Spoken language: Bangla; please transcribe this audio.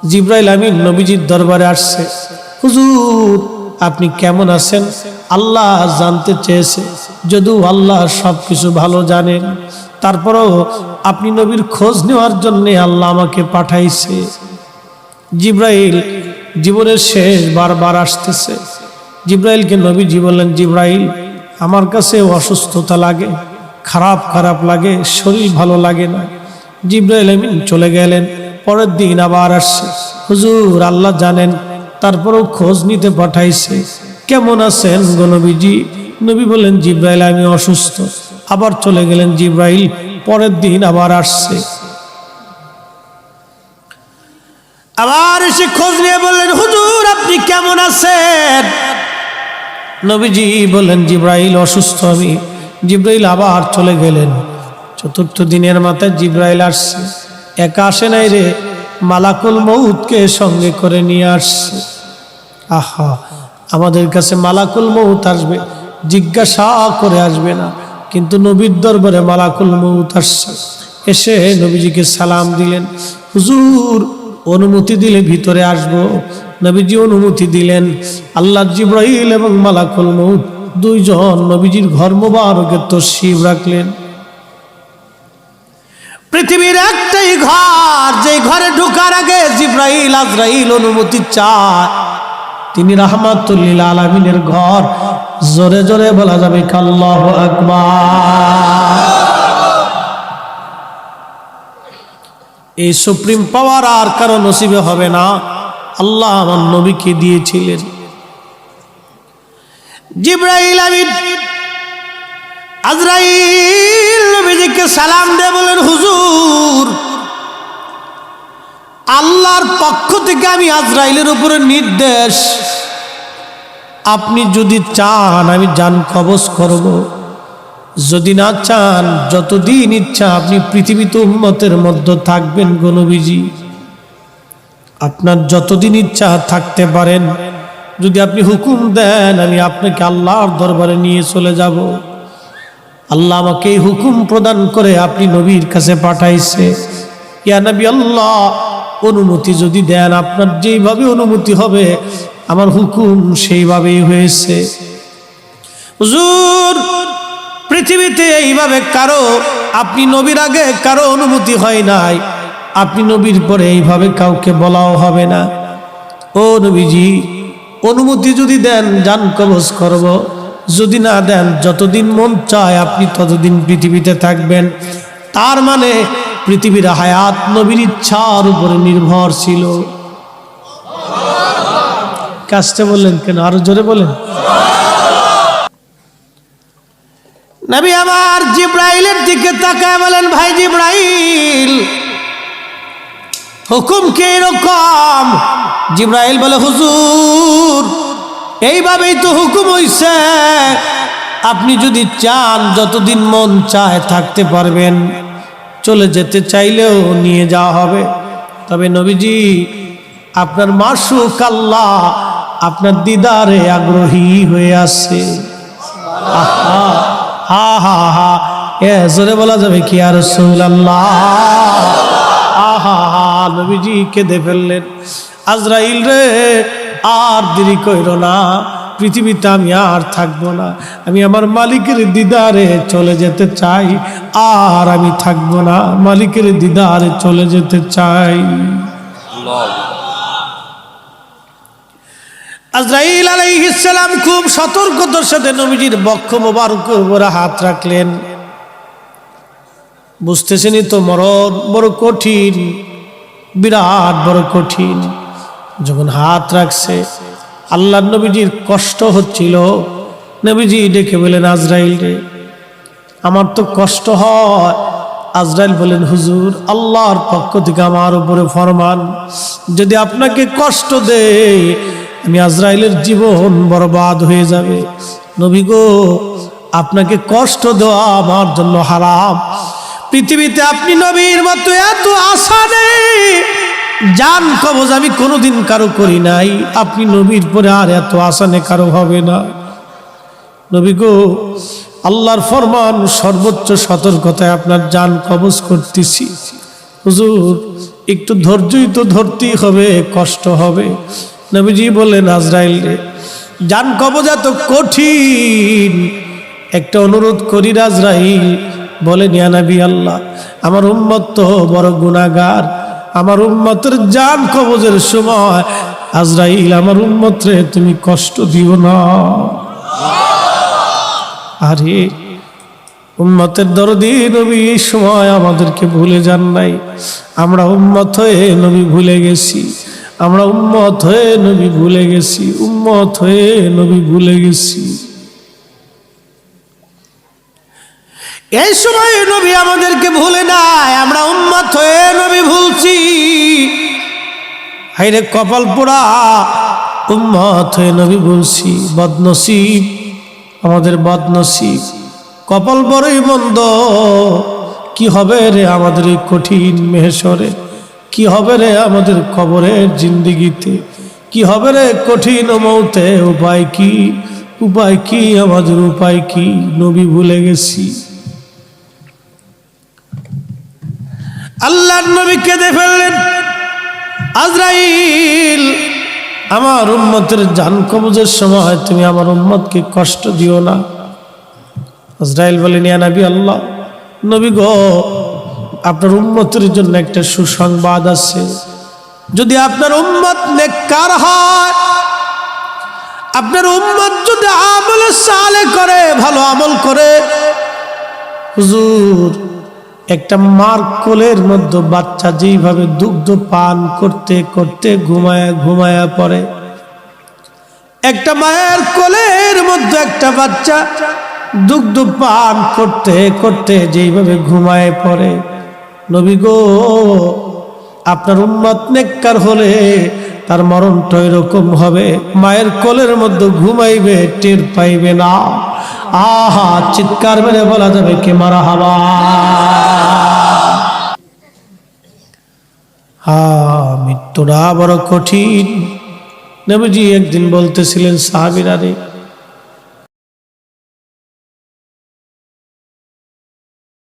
জিবরাইল আমিন নবীজির দরবারে আসছে। হুজুর আপনি কেমন আছেন? আল্লাহ জানতে চেয়েছে, যদিও আল্লাহ সবকিছু ভালো জানেন, তারপরেও আপনি নবীর খোঁজ নেওয়ার জন্য আল্লাহ আমাকে পাঠাইছে। জিবরাইল জীবনের শেষ বারবার আসতেছে। জিবরাইলকে নবীজি বললেন, জিবরাইল আমার কাছে অসুস্থতা লাগে, খারাপ খারাপ লাগে, শরীর ভালো লাগে না। জিবরাইল আমিন চলে গেলেন। পরের দিন আবার আসছে। হুজুর আল্লাহ জানেন, তারপরেও খোঁজ নিতে পাঠাইছে, কেমন আছেন গো নবীজি? নবী বললেন, জিবরাইল আমি অসুস্থ। আবার চলে গেলেন জিবরাইল। পরের দিন আবার আসছে, আবার এসে খোঁজ নিয়ে বললেন, হুজুর আপনি কেমন আছেন? নবীজি বললেন, জিবরাইল অসুস্থ আমি। জিবরাইল আবার চলে গেলেন। চতুর্থ দিনের মাথায় জিবরাইল আসছে। একা আসে নাই রে, মালাকুল মউতকে সঙ্গে করে নিয়ে আসছে। আহা, আমাদের কাছে মালাকুল মউত আসবে, জিজ্ঞাসা করে আসবে না, কিন্তু নবীর দরবারে মালাকুল মউত আসছে। এসে নবীজিকে সালাম দিলেন। হুজুর অনুমতি দিলে ভিতরে আসব। নবীজি অনুমতি দিলেন। আল্লাহ জিবরাইল এবং মালাকুল মউত দুইজন নবীজির ঘর মোবারকে তশরিফ রাখলেন। পৃথিবীর একটাই ঘর, যে ঘরে ঢোকার আগে জিবরাইল আজরাইল অনুমতি চায়, তিনি রাহমাতুল লিল আলামিনের ঘর। জোরে জোরে বলা যাবে আল্লাহু আকবার। এই সুপ্রিম পাওয়ার আর কারো নসিবে হবে না, আল্লাহ আমার নবীকে দিয়েছিলেন। জিবরাইল আমিন আজরাইল নবীজিকে সালাম দিয়ে বলেন, হুজুর আল্লাহর পক্ষ থেকে আমি আজরাইলের উপরে নির্দেশ, আপনি যদি চান আমি জান কবজ করব, যদি না চান যতদিন ইচ্ছা আপনি পৃথিবীতে উম্মতের মধ্যে থাকবেন গো নবীজি, আপনার যতদিন ইচ্ছা থাকতে পারেন। যদি আপনি হুকুম দেন আমি আপনাকে আল্লাহর দরবারে নিয়ে চলে যাব। আল্লাহ আমাকে এই হুকুম প্রদান করে আপনি নবীর কাছে পাঠাইছে। ইয়া নবী আল্লাহ, অনুমতি যদি দেন, আপনার যেইভাবে অনুমতি হবে আমার হুকুম সেইভাবেই হয়েছে। হুজুর পৃথিবীতে এইভাবে কারো, আপনি নবীর আগে কারো অনুমতি হয় নাই, আপনি নবীর পরে এইভাবে কাউকে বলাও হবে না। ও নবীজি অনুমতি যদি দেন জান কবজ করব, যদি না দেন যতদিন মন চায় আপনি ততদিন পৃথিবীতে থাকবেন। তার মানে পৃথিবীর হায়াত নবীর ইচ্ছার উপরে নির্ভরশীল। কাজটা বললেন কেন? আরো জোরে বলেন। নবী আমার জিবরাইলের দিকে তাকায় বলেন, ভাই জিবরাইল হুকুম কি এরকম? জিবরাইল বলে, হুজুর এইভাবেই তো হুকুম হইছে, আপনি যদি চান যতদিন মন চায় থাকতে পারবেন, চলে যেতে চাইলেও নিয়ে যাওয়া হবে। তবে নবীজি আপনার মাশুক আল্লাহ আপনার দিদারে আগ্রহী হয়ে আছে। আহা হা হা হা, এ জোরে বলা যাবে কি আর রাসূলুল্লাহ? আহা হা, নবীজি কেঁদে ফেললেন। আজরাইল রে আর দেরি কইরো না, পৃথিবীতে আমি আর থাকবো না, আমি আমার মালিকের দিদারে চলে যেতে চাই, আর আমি থাকবো না, মালিকের দিদারে চলে যেতে চাই। আজরাইল আলাইহিস সালাম খুব সতর্কতার সাথে নবীজির বক্ষ মোবারকের উপরে হাত রাখলেন। বুঝতেছেনই তো মরণ বড় কঠিন, বিরাট বড় কঠিন। যখন হাত রাখছে আল্লাহ নবীজির কষ্ট হচ্ছিল। নবীজি ডেকে বলেন, আজরাইল রে আমার তো কষ্ট হয়। আজরাইল বলেন, হুজুর আল্লাহর পক্ষ থেকে আমার উপরে ফরমান, যদি আপনাকে কষ্ট দেয় আমি আজরাইলের জীবন বরবাদ হয়ে যাবে। নবী গো আপনাকে কষ্ট দেওয়া আমার জন্য হারাম। পৃথিবীতে আপনি নবীর মতো এত আশা নেই, জান কবজ আমি কোনোদিন কারো করি নাই, আপনি নবীর পরে আর এত আশা নেই কারো হবে না। নবী গো আল্লাহর ফরমান, সর্বোচ্চ সতর্কতায় আপনার জান কবজ করতেছি। হুজুর একটু ধৈর্যই তো ধরতেই হবে, কষ্ট হবে। নবীজি বললেন, আজরাইল রে, জান কবজ এত কঠিন, একটা অনুরোধ করি আজরাইল। বলেন, ইয়া নবী আল্লাহ, আমার উম্মত তো বড় গুনাহগার, আমার উম্মতের জান কবজের সময় আজরাইল আমার উম্মতরে তুমি কষ্ট দিও না। আরে উম্মতের দরদি নবী এই সময় আমাদেরকে ভুলে যান নাই। আমরা উম্মত হয়ে নবী ভুলে গেছি, আমরা উম্মত হয়ে নবী ভুলে গেছি, উম্মত হয়ে নবী ভুলে গেছি। এই সময় নবী আমাদেরকে ভুলে নাই, আমরা উম্মত হয়ে নবী ভুলছি। হায়রে কপাল পোড়া, উম্মত হয়ে নবী ভুলছি। বদনসিব, আমাদের বদনসিব, কপাল বড়ই মন্দ। কি হবে রে আমাদের এই কঠিন মেহশরে, কি হবে রে আমাদের কবরের জিন্দিগিতে, কি হবে রে কঠিন মৌতে। উপায় কি, উপায় কি, আমাদের উপায় কি? নবী ভুলে গেছি। আল্লাহর নবী কেঁদে ফেললেন, আজরাইল আমার উম্মতের জান কবজের সময় তুমি আমার উম্মতকে কষ্ট দিও না। আজরাইল বলেন, ইয়া নবী আল্লাহ, নবী গো, আপনার উম্মতের জন্য একটা সুসংবাদ আছে। যদি আপনার উম্মত নেককার হয়, আপনার উম্মত যদি আমল সালেহ করে, ভালো আমল করে, হুজুর একটা মার কোলের মধ্যে বাচ্চা যেইভাবে দুগ্ধ পান করতে করতে ঘুমায়া ঘুমায়া পড়ে, একটা মায়ের কোলের মধ্যে একটা বাচ্চা দুগ্ধ পান করতে করতে যেইভাবে ঘুমায় পড়ে, নবী গো, আপনার উম্মত নেককার হলে তার মরণটা এরকম হবে, মায়ের কোলের মধ্যে ঘুমাইবে, টের পাইবে না। আহা, চিৎকার মেরে বলা যাবে কে মারহাবা। মৃত্যুটা বড় কঠিন। নবীজি একদিন বলতেছিলেন, সাহাবীরা রে,